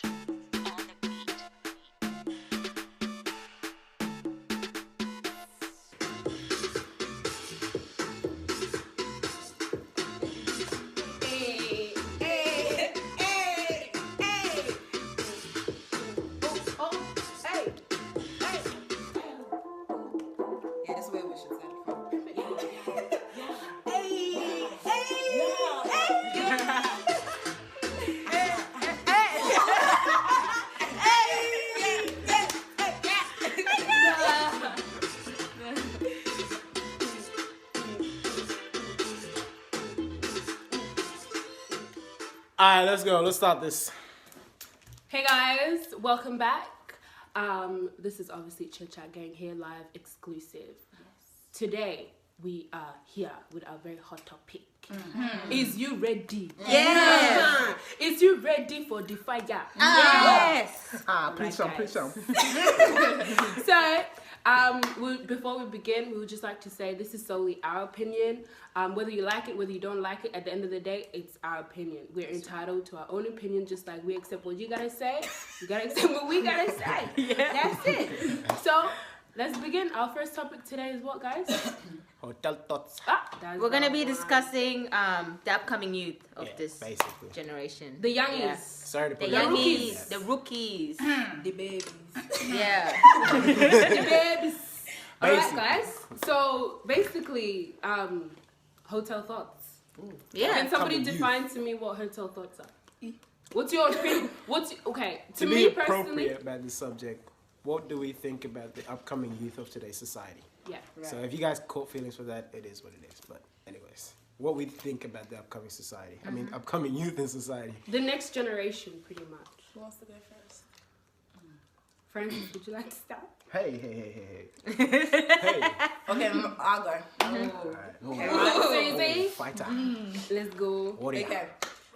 touch on the beat. Yeah, this way we should set it from. Alright, let's go. Let's start this. Hey guys, welcome back. This is obviously Chit Chat Gang here, live exclusive. Yes. Today we are here with our very hot topic. Mm-hmm. Is you ready? Yes. Is you ready for the fire? Yes. Preach some, preach some. So, before we begin, we would just like to say this is solely our opinion. Whether you like it, whether you don't like it, at the end of the day, it's our opinion. We're entitled to our own opinion, just like we accept what you gotta say. You gotta accept what we gotta say. Yeah. That's it. So, let's begin. Our first topic today is what, guys? Hotel thoughts. We're gonna be discussing the upcoming youth of this basically. generation. The youngies. Yeah. Sorry to The put that. youngies, the rookies. The babies. Yeah. The babes. Alright, Basically. guys. So, basically, hotel thoughts. Yeah. Can somebody Upcoming define to me what hotel thoughts are? What's your opinion? Okay, To to be me personally, appropriate about this subject, what do we think about the upcoming youth of today's society? yeah. So if you guys caught feelings for that, it is what it is. But anyways, what we think about the upcoming society. I mean, upcoming youth in society. The next generation, pretty much. Who wants to go first? Francis, would you like to start? Hey. Okay, I'll go. Alright, Suziiee, fighter. let's go. Warrior. Okay.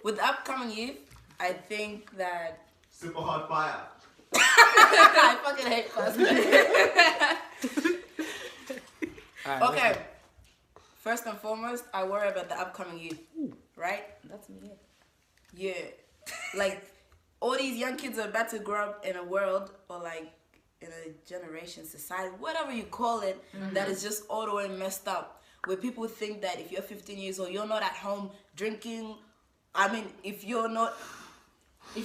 With the upcoming youth, I think that Super hot fire. I fucking hate class. Alright, Okay. First and foremost, I worry about the upcoming youth. Right? That's me. Yeah. Like, all these young kids are about to grow up in a world, or like in a generation, society, whatever you call it, that is just all the way messed up. Where people think that if you're 15 years old, you're not at home drinking. I mean, if you're not out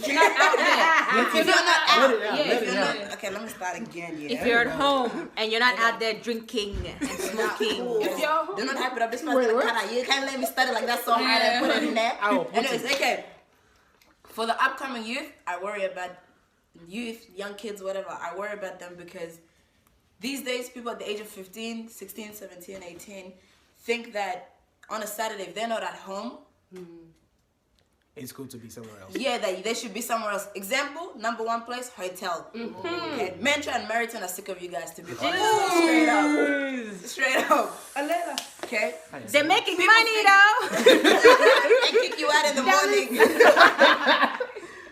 there, okay, let me start again. Yeah. If you're at home and you're not out there drinking and smoking. If you're, do not hype it up. This person you can't let me start it like that so hard and put it in there. Anyways, okay. For the upcoming youth, I worry about youth, young kids, whatever. I worry about them because these days, people at the age of 15, 16, 17, 18 think that on a Saturday, if they're not at home, it's cool to be somewhere else. yeah, that they should be somewhere else. Example, number one place, hotel. Okay. Mentra and Meriton are sick of you guys, to be honest. Straight up. Okay. They're making money though. They kick you out in the morning.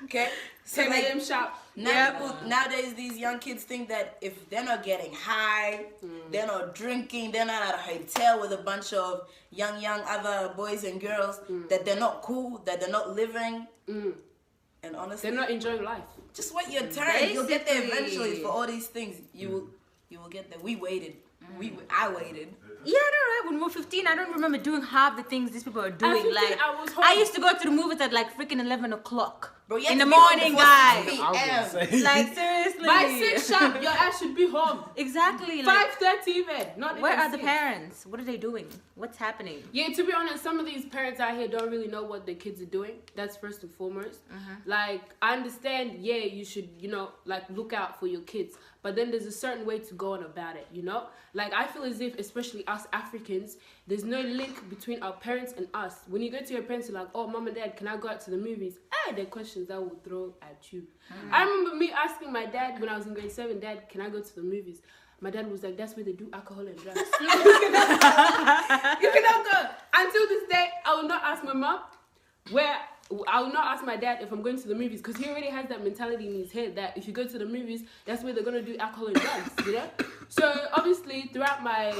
Okay. So Can I like, them shop? nowadays, these young kids think that if they're not getting high, they're not drinking, they're not at a hotel with a bunch of young other boys and girls, that they're not cool, that they're not living. And honestly, They're not enjoying life. just wait your turn. You'll get there eventually. For all these things, you will get there. We waited. I waited. Yeah, I know, right? When we were 15, I don't remember doing half the things these people are doing. 15, Like, I was home. I used to go to the movies at like freaking 11 o'clock Bro, you in the have to be home morning, before guys. 6 I was gonna p.m. say. Like, seriously. By 6 sharp, your ass should be home. Exactly. Like, 5:30 even. Not where even are the 6. parents? What are they doing? What's happening? Yeah, to be honest, some of these parents out here don't really know what their kids are doing. That's first and foremost. Like, I understand, yeah, you should, like, look out for your kids. But then there's a certain way to go on about it, Like, I feel as if, especially us Africans, there's no link between our parents and us. When you go to your parents, you're like, oh, mom and dad, can I go out to the movies? They're questions I will throw at you. I remember me asking my dad when I was in grade 7, Dad, can I go to the movies? My dad was like, that's where they do alcohol and drugs. You cannot go. Until this day, I will not ask my mom I will not ask my dad if I'm going to the movies, because he already has that mentality in his head that if you go to the movies, that's where they're going to do alcohol and drugs, So obviously throughout my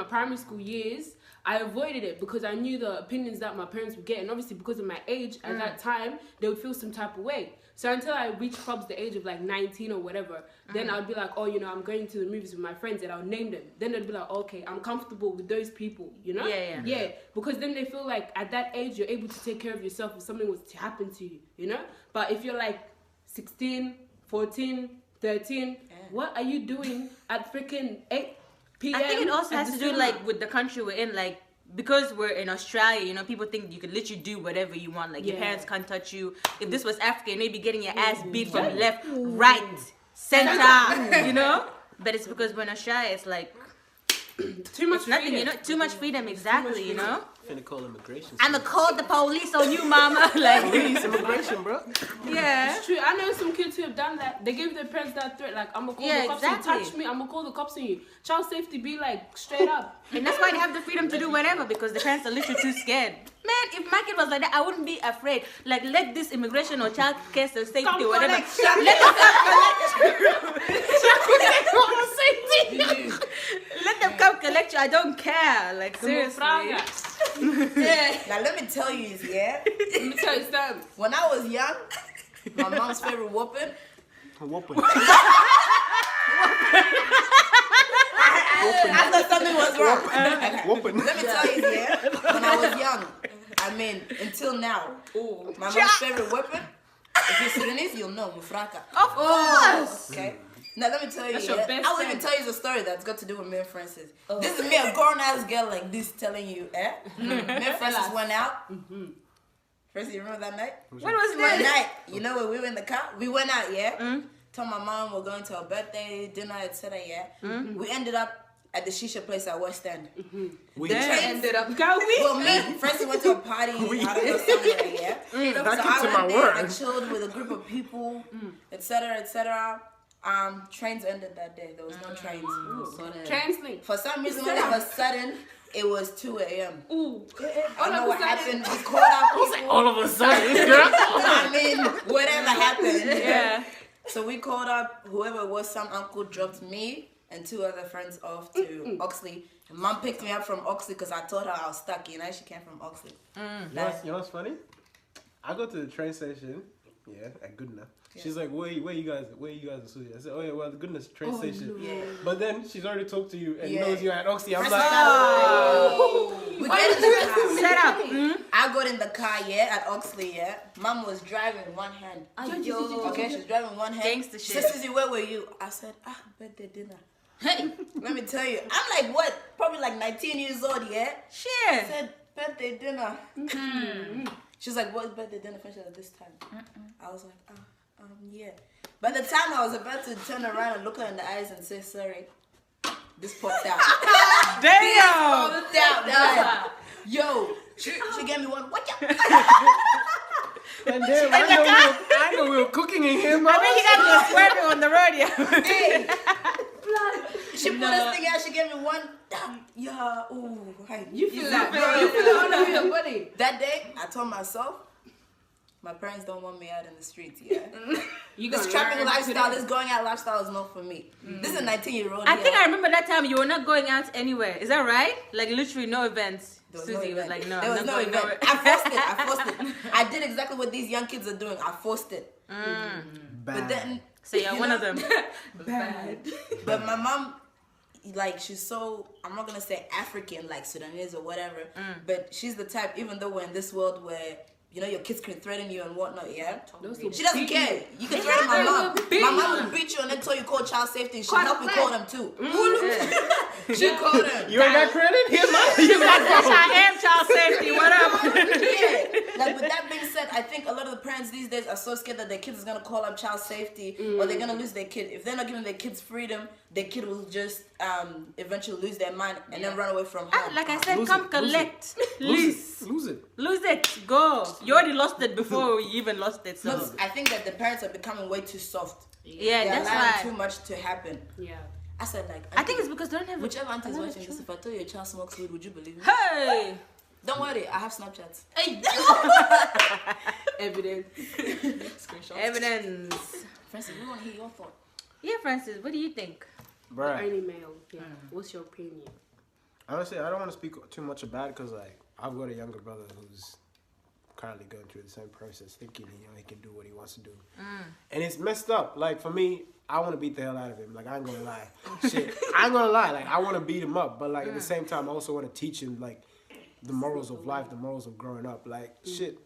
primary school years, I avoided it because I knew the opinions that my parents would get, and obviously because of my age at that time, they would feel some type of way. So until I reached probably the age of like 19 or whatever, then I'd be like, oh, you know, I'm going to the movies with my friends, and I'll name them. Then they'd be like, okay, I'm comfortable with those people, you know? Yeah, because then they feel like at that age, you're able to take care of yourself if something was to happen to you, you know? But if you're like 16, 14, 13, what are you doing at freaking 8 p.m.? I think it also has to do like with the country we're in, like because we're in Australia, you know, people think you can literally do whatever you want. Like your parents can't touch you. If this was Africa, you may be getting your ass beat from left, right, center, you know. But it's because we're in Australia, it's like too much nothing, freedom. you know, too much freedom, exactly, you know. Finna call immigration. I'ma call the police on you, mama. Like, Police, immigration, bro. yeah. It's true. I know some kids who have done that. They give their parents that threat, like, I'm gonna call the cops on you. Touch me, I'm gonna call the cops on you. Child safety be like, straight up. And that's why they have the freedom to do whatever, because the parents are literally too scared. Man, if my kid was like that, I wouldn't be afraid. Like, let this immigration or child care safety or whatever. Let them come collect you. I don't care. Like, seriously. Now let me tell you, Let me tell you something. when I was young, my mom's favorite weapon. Whooping. I thought something was wrong. Whooping. Let me tell you, when I was young, I mean, until now, my mom's favorite weapon, if you're Sudanese, you'll know, mufraka. Of course. Okay? Now let me tell you, That's your best I'll even friend. tell you the story that's got to do with me and Francis. This is me, a grown-ass girl like this, telling you, me and Francis went out. Francis, you remember that night? When was One this? night, you know when we were in the car? We went out, told my mom we're going to a birthday, dinner, etc. We ended up at the shisha place at West End. We Ended up. Well, me, Francis went to a party. I don't know somewhere. So Back into I my went there. I word. chilled with a group of people, etc. etc. Trains ended that day. There was no trains. Translate. For some reason, all of a sudden, it was 2 a.m. Ooh. I don't know what happened. We called out people. all of a sudden, girl. I mean, whatever happened. Yeah. So we called up whoever it was. Some uncle dropped me and 2 other friends off to Oxley. And Mom picked me up from Oxley because I told her I was stuck. You know, she came from Oxley. You know what's funny? I go to the train station, at Goodna. She's like, where you guys in Suziiee? I said, oh yeah, well, the Goodness train station. Yeah. But then she's already talked to you and Yeah. knows you're at Oxley. I'm First like, we get in the car. Set up. I got in the car, at Oxley, Mom was driving one hand. Okay, she's driving one hand. Gangster She shit. said, Suziiee, where were you? I said, birthday dinner. Let me tell you, I'm like, what? Probably like 19 years old, I Shit. said, birthday dinner. She's like, what's birthday dinner for at this time? I was like, yeah. By the time I was about to turn around and look her in the eyes and say sorry, this popped out. Damn. Popped out, man. Yo, she gave me one. What ya? and then I know we were cooking in here, man. I mean, he got to swear on the rodeo. Hey. She put this thing out. She gave me one. Yeah. Ooh. Hey. You feel that? Bro. You feel it all over your body. That day, I told myself, my parents don't want me out in the streets. You This gonna trapping learn lifestyle, today. this going out lifestyle is not for me. This is a 19-year-old. I think I remember that time you were not going out anywhere. Is that right? Like literally no events. There was Suziiee no was event. like, no, There I'm was not no going event. nowhere. I forced it. I did exactly what these young kids are doing. I forced it. But then, So you're one of them. bad. But my mom, like, she's so, I'm not gonna say African, like Sudanese or whatever, but she's the type, even though we're in this world where, you know, your kids can threaten you and whatnot, she doesn't care. You can threaten my mom. My mom will beat you and then tell you call child safety and she'll help you call them too. She called them. You ain't got credit? Here's my Yes, I am child safety. What up? Yeah. Like, with that being said, I think a lot of the parents these days are so scared that their kids is gonna call up child safety or they're gonna lose their kid. If they're not giving their kids freedom, their kid will just eventually lose their mind and then run away from home. Like I said, Lose come it, lose collect. Lose it. Lose it. Go. You already lost it before you even lost it. So Look, I think that the parents are becoming way too soft. yeah, They're that's allowing why. too much to happen. Yeah. I said, like, I think it's because they don't have. whichever aunt is watching this, if I told you a child smokes weed, would you believe me? Hey. Don't worry, I have Snapchats. Hey. Evidence. Evidence. Francis, we want to hear your thought. Yeah, Francis. What do you think? Bruh. Only male. Yeah. What's your opinion? Honestly, I don't want to speak too much about it because like I've got a younger brother who's currently going through the same process, thinking he can do what he wants to do, and it's messed up. Like for me, I want to beat the hell out of him. Like I ain't gonna lie, shit, I ain't gonna lie. Like I want to beat him up, but like at the same time, I also want to teach him like the morals of life, the morals of growing up. Like shit.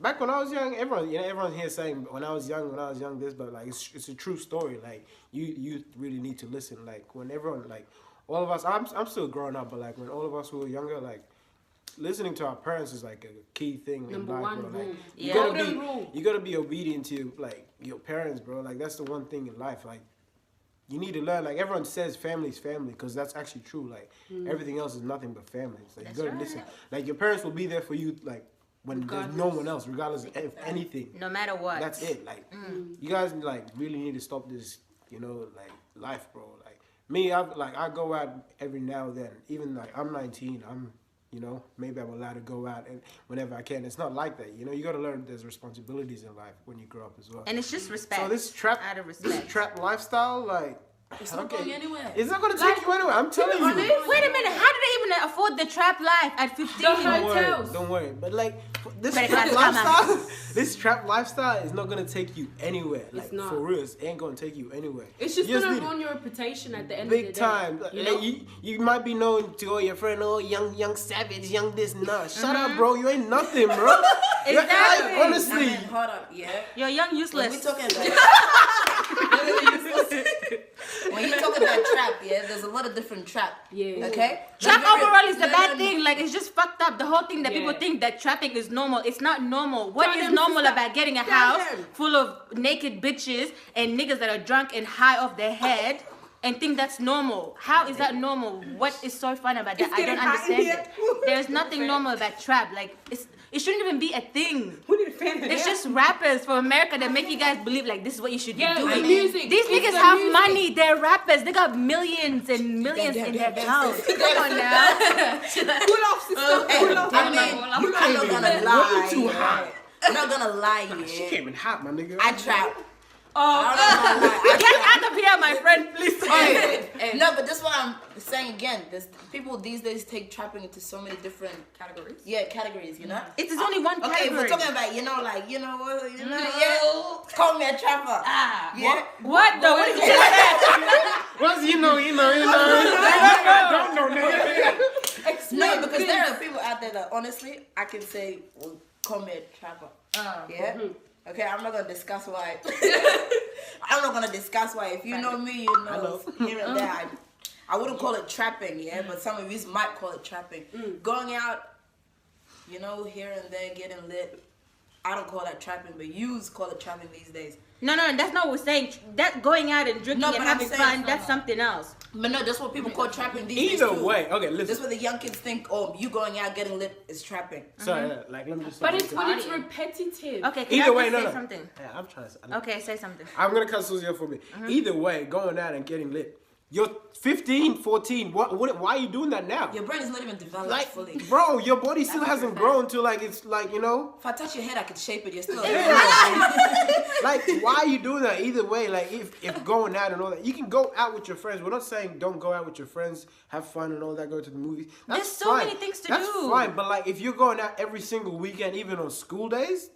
Back when I was young, everyone's here saying when I was young this, but like it's a true story. Like you really need to listen. Like when everyone, like all of us, I'm still growing up, but like when all of us who were younger, like listening to our parents is like a key thing in life, bro. Like you gotta be obedient to like your parents, bro. Like that's the one thing in life. Like you need to learn. Like everyone says, family's family, because that's actually true. Like everything else is nothing but family. Like you gotta listen. Like your parents will be there for you, like. When there's no one else, regardless of anything. No matter what. That's it. Like, you guys, like, really need to stop this, like, life, bro. Like, me, I go out every now and then. Even, like, I'm 19. Maybe I'm allowed to go out and whenever I can. It's not like that, you got to learn there's responsibilities in life when you grow up as well. And it's just respect. So this out of respect. This trap lifestyle, like... It's not going anywhere. It's not going to take you anywhere. I'm telling you. Wait a minute. How did they even afford the trap life at 15? Don't worry. But like this trap lifestyle is not going to take you anywhere. Like it's not. For real, it ain't going to take you anywhere. It's just going to ruin your reputation at the end of the day. Big time. You might be known to all your friend, young savage, young this and that. Shut up, bro. You ain't nothing, bro. Exactly. Honestly. Hold up, yeah. You're young, useless. When we talking about when you talk about trap, there's a lot of different trap. Yeah. Okay? Trap overall is the bad thing. Like, it's just fucked up. The whole thing that people think that trapping is normal. It's not normal. What is normal about getting a house full of naked bitches and niggas that are drunk and high off their head and think that's normal? How is that normal? What is so fun about that? I don't understand it. There's nothing normal about trap. Like, it shouldn't even be a thing. It's just rappers from America that make you guys believe like this is what you should be doing. Music. These niggas have money. They're rappers. They got millions and millions in their accounts. Come on now. Cool off, sister. I'm not gonna lie. Too hot. I'm not gonna lie, She came in hot, my nigga. I trap. Get out of here, my friend, please. No, but this is what I'm saying again. People these days take trapping into so many different categories. Yeah, categories, It's only one category. Okay, we're talking about, call me a trapper. Yeah. What though? What did you say? What's Don't know, nigga. No, because there are people out there that honestly, I can say, well, call me a trapper. Yeah? Okay, I'm not gonna discuss why. I'm not gonna discuss why. If you know me, you know here and there. I wouldn't call it trapping, but some of you might call it trapping. Going out, here and there, getting lit. I don't call that trapping, but you call it trapping these days. No, that's not what we're saying. That going out and drinking and having fun, that's something else. But no, that's what people call trapping these days. Either way, okay, listen. That's what the young kids think, you going out getting lit is trapping. Sorry, let me just say but it's when it's repetitive. Okay, either way, say something? Yeah, I'm trying to say. Okay, say something. I'm going to cut Suziiee for me. Either way, going out and getting lit. You're 15, 14. Why are you doing that now? Your brain is not even developed fully. Bro, your body still hasn't grown to it's like, If I touch your head, I could shape it. You're still like, why are you doing that? Either way, like, if going out and all that, you can go out with your friends. We're not saying don't go out with your friends, have fun and all that, go to the movies. There's so many things to do. That's fine, but like, if you're going out every single weekend, even on school days,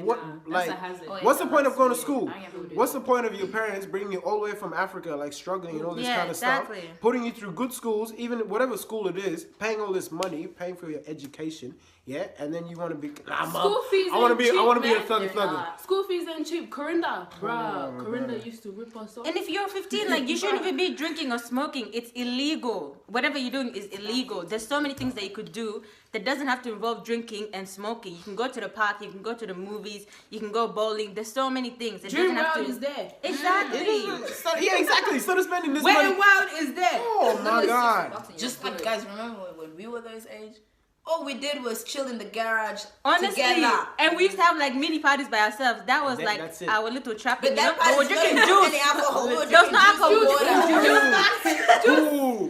what's the point of going to school? What's the point of your parents bringing you all the way from Africa, like struggling and all this kind of stuff, putting you through good schools, even whatever school it is, paying all this money, paying for your education, and then you want to be school fees. I want to be a thugger. School fees ain't cheap. Corinda used to rip us off. And if you're 15, like you shouldn't even be drinking or smoking. It's illegal. Whatever you're doing is illegal. There's so many things that you could do that doesn't have to involve drinking and smoking. You can go to the park, you can go to the movies, you can go bowling. There's so many things. Dream Wild is there. Exactly. Yeah, exactly. Instead of spending this Wet money. and Wild is there. Oh my God. Just like, guys, remember when we were those age? All we did was chill in the garage honestly, together. And we used to have like mini parties by ourselves. That was like our little trap. But that we were drinking juice. There was no alcohol.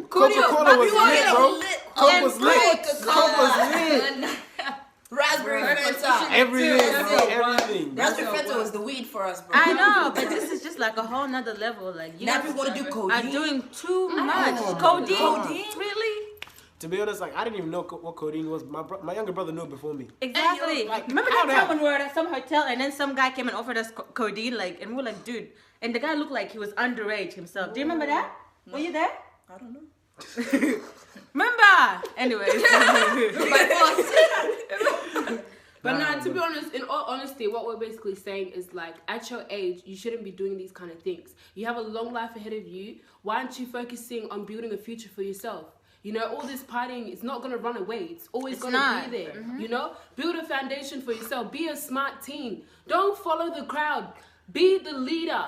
Coca-Cola was lit, bro. Coke was lit. Coke was lit. Raspberry Fanta. Everything. Raspberry Fanta was the weed for us, bro. I know, but this is just like a whole nother level. Like you now people want to do codeine. Are doing too much. Codeine? Really? to be honest, like I didn't even know what codeine was. My younger brother knew before me. Exactly. Like, Remember how that time that? when we were at some hotel and then some guy came and offered us codeine, like, and we were like, dude, and the guy looked like he was underage himself. Do you remember that? No. Were you there? I don't know. Remember? Anyways. But nah, to be honest, in all honesty, what we're basically saying is like, at your age, you shouldn't be doing these kind of things. You have a long life ahead of you. Why aren't you focusing on building a future for yourself? You know, all this partying is not going to run away. It's always going to be there. You know, build a foundation for yourself. Be a smart teen. Don't follow the crowd. Be the leader.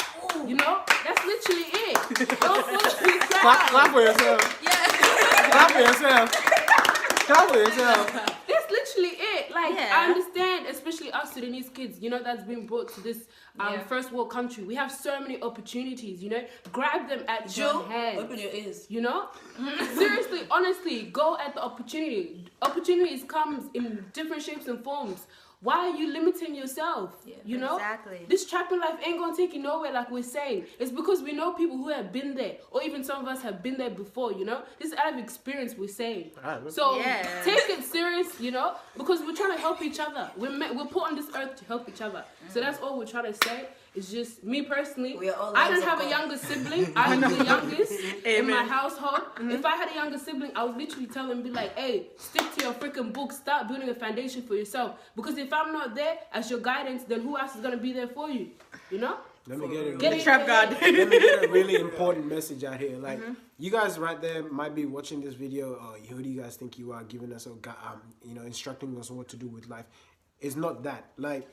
You know, that's literally it. Don't follow the crowd. Clap for yourself. Yeah. Clap for yourself. Clap for yourself. That's literally it. Like, Yeah. I understand, especially us Sudanese kids, you know, that's been brought to this first world country. We have so many opportunities, you know. Grab them at your hands. Open your ears. You know? Seriously, honestly, go at the opportunity. Opportunities comes in different shapes and forms. Why are you limiting yourself? You know? Exactly. This trapping life ain't gonna take you nowhere, like we're saying. It's because we know people who have been there, or even some of us have been there before, you know? This is out of experience, we're saying. So take it serious, you know? Because we're trying to help each other. We're put on this earth to help each other. So that's all we're trying to say. It's just me personally. We are all I don't lives of have a God. younger sibling. I'm the youngest in my Amen. household. If I had a younger sibling, I would literally tell him, be like, hey, stick to your freaking book. Start building a foundation for yourself. Because if I'm not there as your guidance, then who else is going to be there for you? You know? Let me get it. Get Really, it. Trap God. let me get a really important message out here. Like you guys right there might be watching this video. Who do you guys think you are? Giving us instructing us on what to do with life. It's not that. Like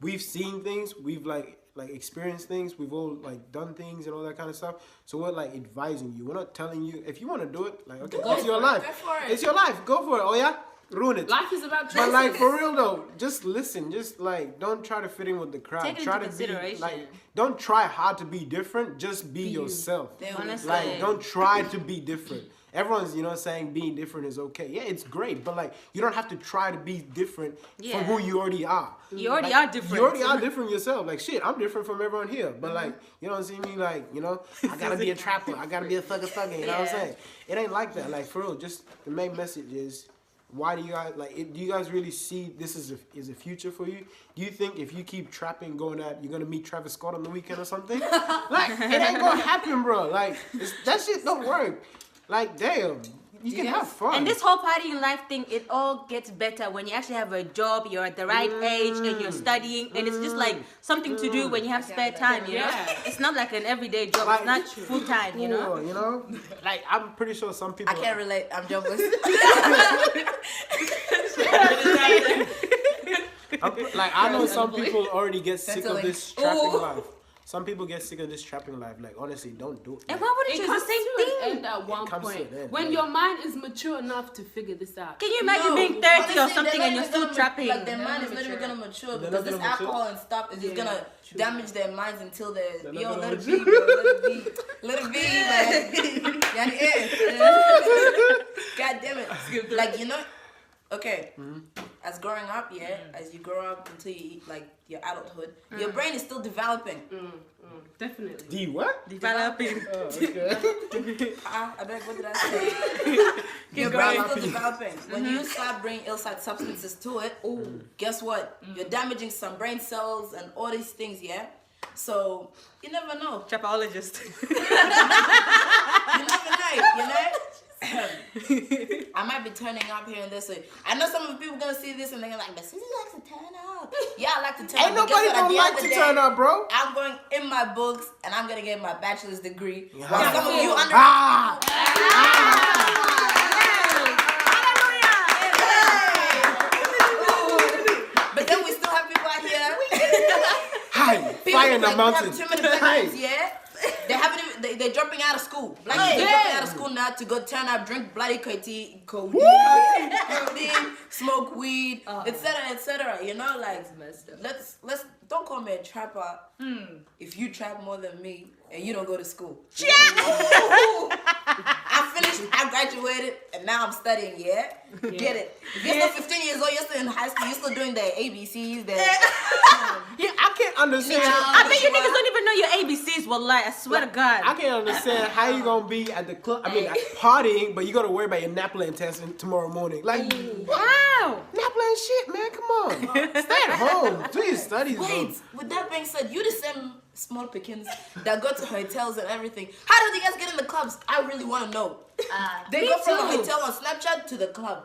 we've seen things. We've like experienced things. We've all like done things and all that kind of stuff. So we're like advising you. We're not telling you if you want to do it. Like okay, it's your life. Go for it. It's your life. Go for it. Oh yeah, ruin it. Life is about choices. But like for real though, just listen. Just like don't try to fit in with the crowd. Take it try into to be consideration. like don't try hard to be different. Just be yourself. Honestly. Like don't try to be different. Everyone's saying being different is okay. Yeah, it's great, but like you don't have to try to be different from who you already are. You already Like, are different. You already are different yourself. Like shit, I'm different from everyone here. But like you don't see me like I gotta be a trapper. I gotta be a thugger. You know what I'm saying? It ain't like that. Like for real, just the main message is. Why do you guys do you guys really see this is a future for you? Do you think if you keep trapping, going out, you're gonna meet Travis Scott on the weekend or something? Like it ain't gonna happen, bro. Like that shit don't work. Like damn, you can have fun. And this whole partying life thing, it all gets better when you actually have a job, you're at the right age, and you're studying, and it's just like something to do when you have spare time, you know? Yeah. It's not like an everyday job, Like, it's not full time, you know? Like I'm pretty sure some people. I can't relate. I'm jobless. I know some people already get sick of Settling. this trapping life. Some people get sick of this trapping life. Like honestly, don't do it. And why would It you choose comes the same to thing? an end at one comes to point. an end, When yeah. your mind is mature enough to figure this out. Can you imagine No, being 30 or honestly, something they're and you're not still gonna trapping? Like their mind is not even gonna mature They're because not this gonna mature? alcohol and stuff is just gonna true. damage their minds until they're They're not yo, gonna let it mature. be, bro, let it be, man. God damn it. Like okay. As growing up, as you grow up until you eat like your adulthood, your brain is still developing. Definitely. D what? Developing. Oh, okay. I beg, what did I say? Your brain is still developing. When you start bringing ill-side substances to it, guess what? You're damaging some brain cells and all these things, So you never know. Trapologist. You never know, I might be turning up here and there. So I know some of the people gonna see this and they're like, but Suzie likes to turn up. Yeah, I like to turn Ain't up. but guess nobody what? At gonna the like end of to the turn day, up, bro. I'm going in my books and I'm gonna get my bachelor's degree. Yeah. While some of you under But then we still have people out here. Hi, People fire in the like, mountain. have too many plans, They haven't even, they're dropping out of school. Like they're dropping out of school now to go turn up, drink bloody codeine, smoke weed, etc. Let's don't call me a trapper if you trap more than me and you don't go to school. I finished, I graduated, and now I'm studying, Get it? If you're still 15 years old, you're still in high school, you're still doing the ABCs, Yeah, I can't understand. I bet you niggas don't even know your ABCs, wallahi. I swear to God. I can't understand how you gonna be at the club. I mean, at partying, but you gotta worry about your NAPLAN test tomorrow morning. Like, How? NAPLAN shit, man. Come on, stay at home, do your studies. Bro. Wait, with that being said, you the same small pickings that go to hotels and everything. How do you guys get in the clubs? I really want to know. They go from the hotel on Snapchat to the club.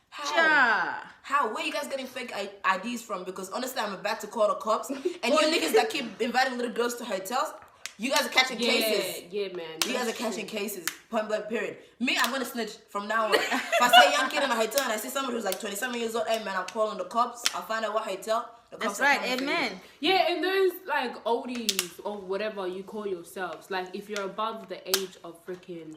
How? Yeah. How? Where you guys getting fake IDs from? Because honestly, I'm about to call the cops. And you niggas that keep inviting little girls to hotels, you guys are catching cases. Yeah, man. You guys are catching cases. Point blank, period. Me, I'm gonna snitch from now on. If I see a young kid in a hotel and I see somebody who's like 27 years old, hey man, I'm calling the cops. I'll find out what hotel. The cops That's are right, coming for you. amen. Yeah, and there's like oldies or whatever you call yourselves. Like if you're above the age of freaking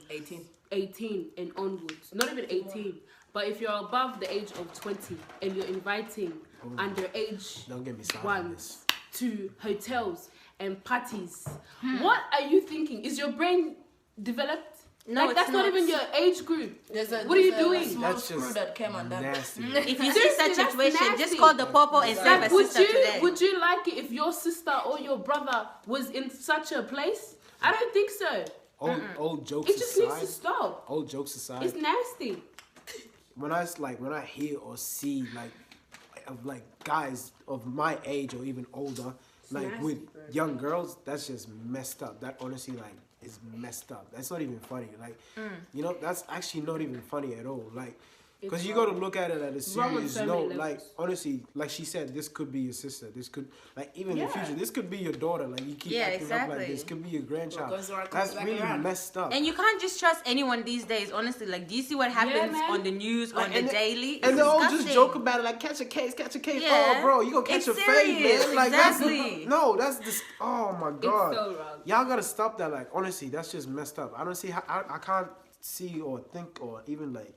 18 and onwards, not even 18, but if you're above the age of 20 and you're inviting underage Don't get me started on ones this. to hotels and parties, what are you thinking? Is your brain developed? No, like, it's that's not even your age group. What are you doing? A small That's screw just that came undone. nasty. If you see Seriously, such that's situation, nasty. just call the popo and save Like, a sister today. would you like it if your sister or your brother was in such a place? I don't think so. Old jokes It just needs aside. to stop. Old jokes aside. It's nasty. when I hear or see like guys of my age or even older, like nasty, with bro. young girls, that's just messed up. That honestly like is messed up. That's not even funny. Like you know, that's actually not even funny at all. Like because It's you got to wrong. look at it at a Wrong on serious so note. many Like levels. honestly, like she said, this could be your sister. This could like even in the Yeah. future, this could be your daughter. Like you keep Yeah, acting up like exactly. this. Could be your grandchild. goes around, That's comes back really around. messed up. And you can't just trust anyone these days, honestly. Like, do you see what happens man. on the news, on the and daily? And It's they all just disgusting. joke about it, like catch a case. Yeah. Oh, bro, you gonna catch It's a fade, serious, man. Like exactly. that's this. Oh my god, so wrong. y'all gotta stop that. Like honestly, that's just messed up. I don't see how I can't see or think or even like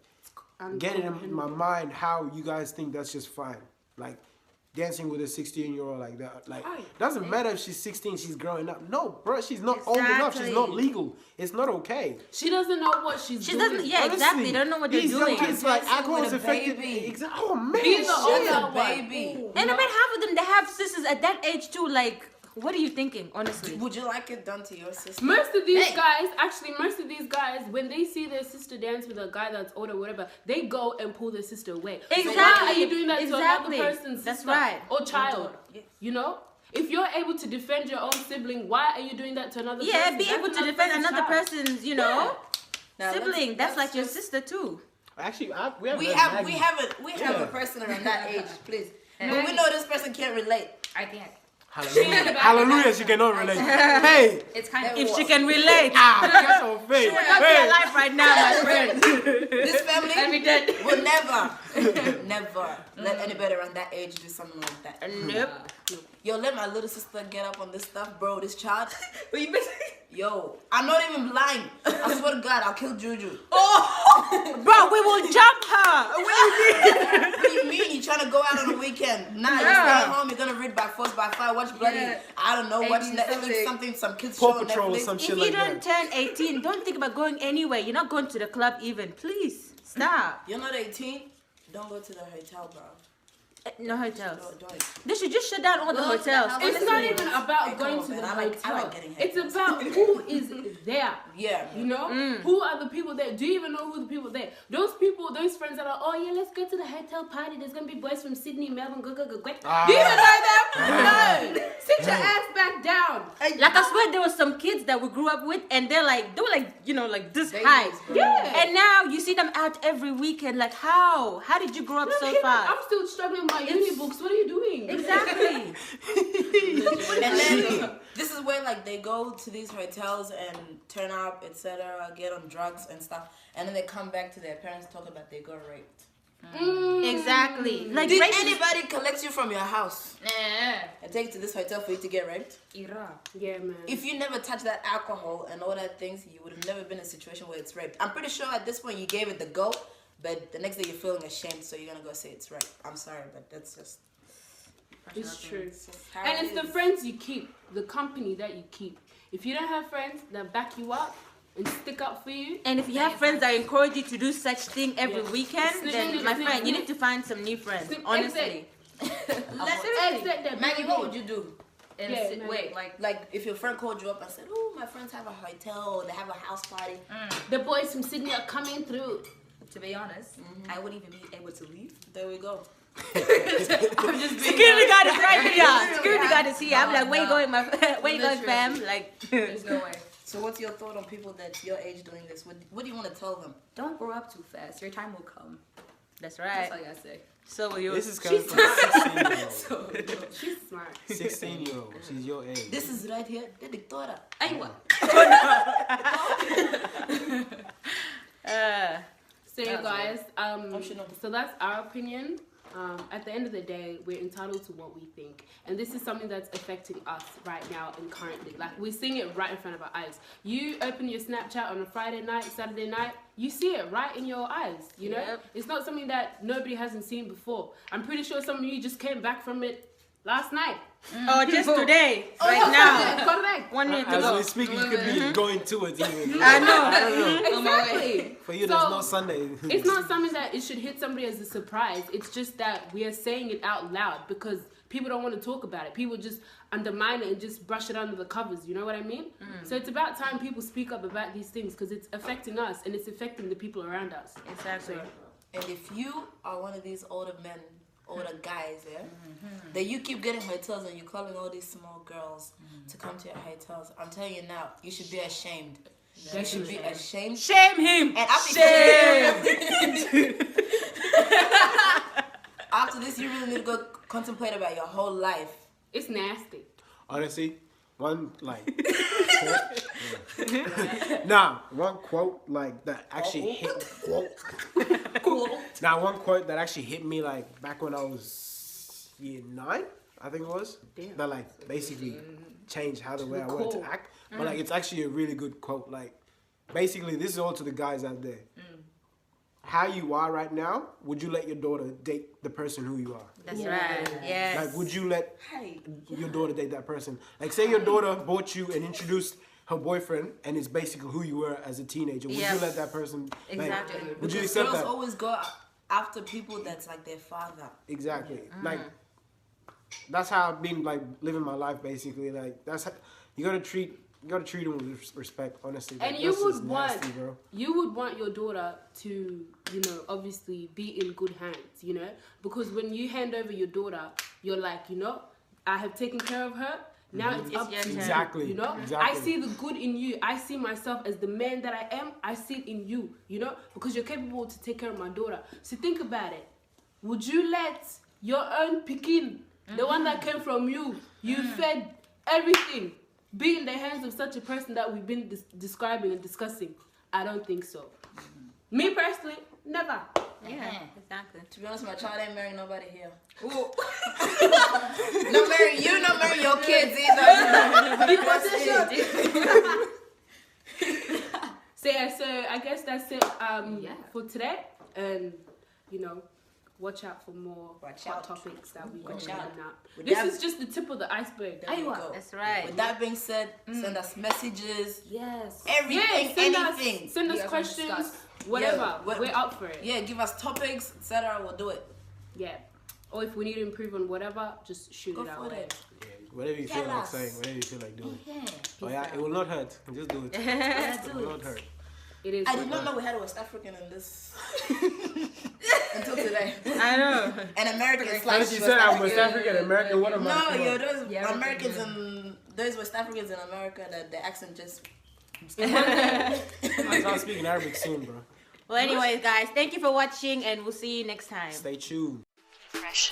get it in my mind how you guys think that's just fine. Like dancing with a 16-year-old like that. Like doesn't matter if she's 16, she's growing up. No, bro, she's not old enough. She's not Exactly. legal. It's not okay. She doesn't know what she's She doing. doesn't, yeah, Honestly, exactly. They don't know what they're these doing. young kids like Dancing alcohol with is a affected. baby. Oh man, Be the shit. older one. baby. And I bet half of them, they have sisters at that age too. Like, what are you thinking, honestly? Would you like it done to your sister? Most of these guys, when they see their sister dance with a guy that's older, whatever, they go and pull their sister away. So why are you doing that Exactly. to another person's That's sister right. or child? You know, if you're able to defend your own sibling, why are you doing that to another person? Yeah, be That's able to another defend person's another child. person's, you know, Now, sibling. That's like your just- sister too. Actually, We read have Maggie. a person around that age, please. But we know this person can't relate. I can't. Hallelujah. Hallelujah, she cannot relate. Hey, It's kind of. If she can relate. catch her face. She would not be alive right now, my friend. This family I'd be dead. will never let anybody around that age do something like that. Nope. Yo, let my little sister get up on this stuff, bro. This child. But you basically... Yo, I'm not even blind. I swear to God, I'll kill Juju. Bro, we will jump her. What do you mean? You trying to go out on the weekend? Nah, you stay at home. You're gonna read by force by fire. Watch bloody. I don't know. Watch 18 Netflix. Something. Some kids Paw show on Patrol or Netflix. some If shit you like don't that. turn 18, don't think about going anywhere. You're not going to the club even. Please, stop. You're not 18. Don't go to the hotel, bro. No hotels. Don't. They should just shut down all the Well, hotels. It's honestly. not even about Hey, going come to on, the man. I like hotel. getting It's hit. about who is there. Yeah. You know, who are the people there? Do you even know who the people there? Those people, those friends that are, oh yeah, let's go to the hotel party. There's gonna be boys from Sydney, Melbourne, go. Do you even know them? No. Sit your ass back down. Like, I swear there was some kids that we grew up with, and they were like, you know, like this high. bro. Yeah. And now you see them out every weekend. Like, how? How did you grow up so fast? I'm still struggling with my uni books. What are you doing? Exactly. And then this is where like they go to these hotels and turn up, etc., get on drugs and stuff, and then they come back to their parents talk about they got raped. Exactly. Like, Did rape is- anybody collect you from your house Nah. and take you to this hotel for you to get raped? Yeah, man. If you never touched that alcohol and all that things, you would have never been in a situation where it's raped. I'm pretty sure at this point you gave it the go, but the next day you're feeling ashamed, so you're gonna go say it's rape. I'm sorry, but that's just It's true. how And it it's the is. friends you keep, the company that you keep. If you don't have friends that back you up and stick up for you, And if you have friends that encourage you to do such thing every Yeah. weekend, Snip, then snip, my snip, friend, you snip. need to find some new friends. Snip, Honestly. let's exit that. Maggie, what would you do? Wait, Like if your friend called you up and said, "Oh, my friends have a hotel, they have a house party." The boys from Sydney are coming through. to be honest, I wouldn't even be able to leave. There we go. I'm just security guard is right here. Security guard is here. I'm like, where you going, where you going, fam? Like, There's no way. So what's your thought on people that's your age doing this? What do you want to tell them? Don't grow up too fast. Your time will come. that's That's right. all I gotta say. So will you? This is coming from a 16-year-old. So, She's smart. 16-year-old. She's your age. This is right here, the dictator. aywa. So yeah, guys, should know. so that's our opinion. At the end of the day, we're entitled to what we think, and this is something that's affecting us right now and currently. Like, we're seeing it right in front of our eyes. You open your Snapchat on a Friday night, Saturday night, you see it right in your eyes. You know, Yep. it's not something that nobody hasn't seen before. I'm pretty sure some of you just came back from it last night. Oh, just today, right now. Correct. 1 minute As ago. we speak, you could be going to it even. I know. I don't know. Exactly. For you, So, there's no Sunday. It's not something that it should hit somebody as a surprise. It's just that we are saying it out loud because people don't want to talk about it. People just undermine it and just brush it under the covers. You know what I mean? So it's about time people speak up about these things because it's affecting us and it's affecting the people around us. Exactly. And if you are one of these older men, older guys, yeah, that you keep getting hotels and you're calling all these small girls to come to your hotels, I'm telling you now, you should be ashamed. You should be ashamed. Shame him. And after Shame. after this, you really need to go contemplate about your whole life. It's nasty. Honestly, one quote like that actually hit one quote that actually hit me like back when I was year 9, I think it was. Damn. That like basically changed how the way I wanted to act. But like it's actually a really good quote. Like basically this is all to the guys out there. How you are right now, would you let your daughter date the person who you are? That's right. Yes. Like, would you let Hey, your daughter date that person? Like, say your daughter bought you and introduced her boyfriend, and it's basically who you were as a teenager. Would Yeah. you let that person? Like, Exactly. would you because accept girls that? always go after people that's like their father. Exactly. Like, that's how I've been like living my life. Basically, like that's how, you gotta treat them with respect. Honestly, And like, you that's just would want nasty, bro. you would want your daughter to, you know, obviously be in good hands, you know, because when you hand over your daughter, you're like, you know, I have taken care of her. Now it's up your to turn. Exactly. you, you know. Exactly. I see the good in you. I see myself as the man that I am. I see it in you, you know, because you're capable to take care of my daughter. So think about it. Would you let your own pikin, the one that came from you, you fed everything, be in the hands of such a person that we've been describing and discussing? I don't think so. Me personally, never. Yeah. Exactly. To be honest, my child ain't marrying nobody here. Not marrying you, not marrying your kids either. Because So yeah, so I guess that's it for today. And you know, watch out for more Watch hot out. topics that we got Watch coming out. up. With This that- is just the tip of the iceberg. There you go. That's right. With that being said, send us messages, Yes. everything, send anything. Send us guys wanna questions, discuss. whatever. Yeah, We're up for it. Yeah, give us topics, etc. We'll do it. Yeah. Or if we need to improve on whatever, just shoot Go it our for way. it. Yeah, whatever you feel Tell like us. saying, whatever you feel like doing. Yeah. Oh yeah, it will not hurt. Just do it. Let's It do will not it. hurt. It is. I did not know we had a West African in this until today. I know. An American As slash you West said, I'm African. West African American. What am I? No, Come on. yo, those Yeah, Americans and those West Africans in America, that the accent just. I'll start speaking Arabic soon, bro. Well, anyways, guys, thank you for watching, and we'll see you next time. Stay tuned. Fresh.